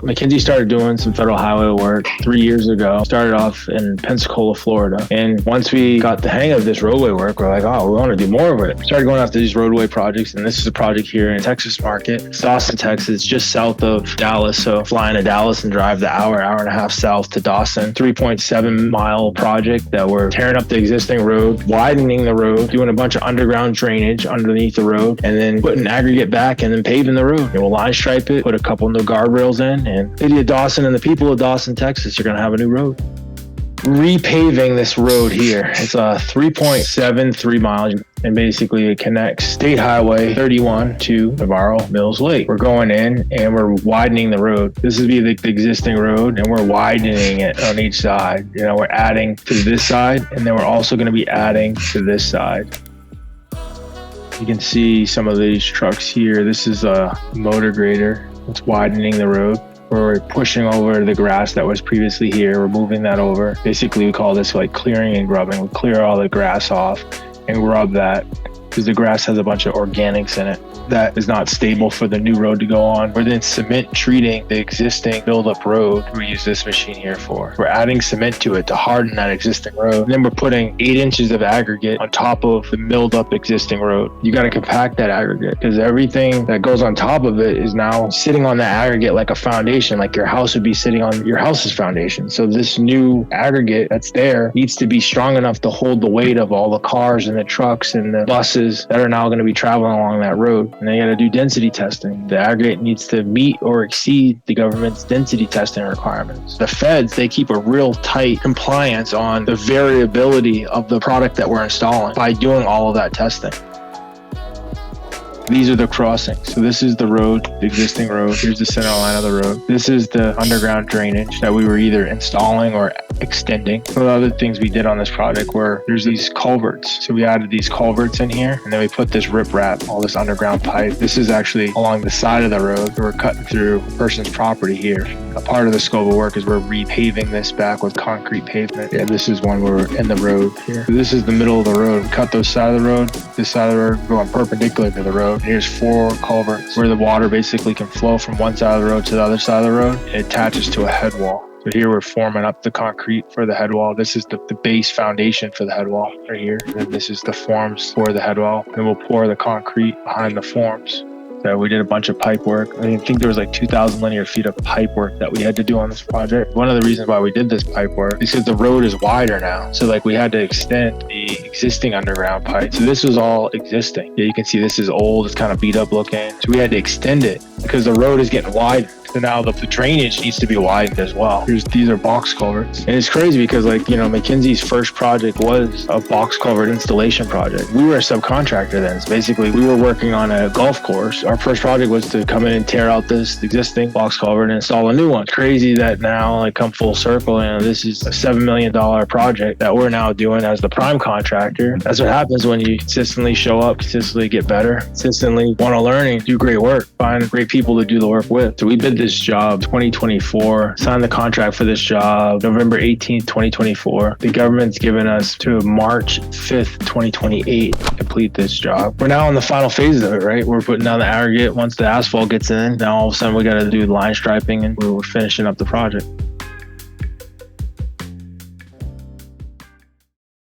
McKenzie started doing some federal highway work 3 years ago. Started off in Pensacola, Florida. And once we got the hang of this roadway work, we're like, oh, we want to do more of it. Started going after these roadway projects. And this is a project here in Texas market. It's Dawson, Texas, just south of Dallas. So flying to Dallas and drive the hour and a half south to Dawson. 3.7 mile project that we're tearing up the existing road, widening the road, doing a bunch of underground drainage underneath the road, and then putting aggregate back and then paving the road. And we'll line stripe it, put a couple new guardrails in, and city of Dawson and the people of Dawson, Texas are going to have a new road. Repaving this road here. It's a 3.73 miles, and basically it connects State Highway 31 to Navarro Mills Lake. We're going in and we're widening the road. This would be the existing road, and we're widening it on each side. You know, we're adding to this side, and then we're also going to be adding to this side. You can see some of these trucks here. This is a motor grader. It's widening the road. We're pushing over the grass that was previously here. We're moving that over. Basically, we call this like clearing and grubbing. We clear all the grass off and grub that because the grass has a bunch of organics in it that is not stable for the new road to go on. We're then cement treating the existing build-up road. We use this machine here for. We're adding cement to it to harden that existing road. And then we're putting 8 inches of aggregate on top of the milled up existing road. You got to compact that aggregate because everything that goes on top of it is now sitting on that aggregate like a foundation, like your house would be sitting on your house's foundation. So this new aggregate that's there needs to be strong enough to hold the weight of all the cars and the trucks and the buses that are now going to be traveling along that road. And they got to do density testing. The aggregate needs to meet or exceed the government's density testing requirements. The feds, they keep a real tight compliance on the variability of the product that we're installing by doing all of that testing. These are the crossings. So this is the road, the existing road. Here's the center line of the road. This is the underground drainage that we were either installing or extending. One of the other things we did on this project were there's these culverts. So we added these culverts in here, and then we put this riprap, all this underground pipe. This is actually along the side of the road. We're cutting through a person's property here. A part of the scope of work is we're repaving this back with concrete pavement. Yeah, this is when we're in the road here. So this is the middle of the road. We cut those side of the road, this side of the road, going perpendicular to the road. Here's 4 culverts where the water basically can flow from one side of the road to the other side of the road. It attaches to a head wall. So here we're forming up the concrete for the head wall. This is the base foundation for the head wall right here. And then this is the forms for the head wall. And we'll pour the concrete behind the forms. So we did a bunch of pipe work. I think there was like 2,000 linear feet of pipe work that we had to do on this project. One of the reasons why we did this pipe work is because the road is wider now. So like we had to extend the existing underground pipe. So this was all existing. Yeah, you can see this is old. It's kind of beat up looking. So we had to extend it because the road is getting wider. So now the drainage needs to be widened as well. These are box culverts. And it's crazy because McKenzie's first project was a box culvert installation project. We were a subcontractor then. So basically we were working on a golf course. Our first project was to come in and tear out this existing box culvert and install a new one. It's crazy that now come full circle. This is a $7 million project that we're now doing as the Prime Contractor. That's what happens when you consistently show up, consistently get better, consistently want to learn and do great work, find great people to do the work with. So we did this job 2024, signed the contract for this job November 18th, 2024. The government's given us to March 5th, 2028 to complete this job. We're now in the final phases of it, right? We're putting down the aggregate. Once the asphalt gets in, now all of a sudden we got to do the line striping and we're finishing up the project.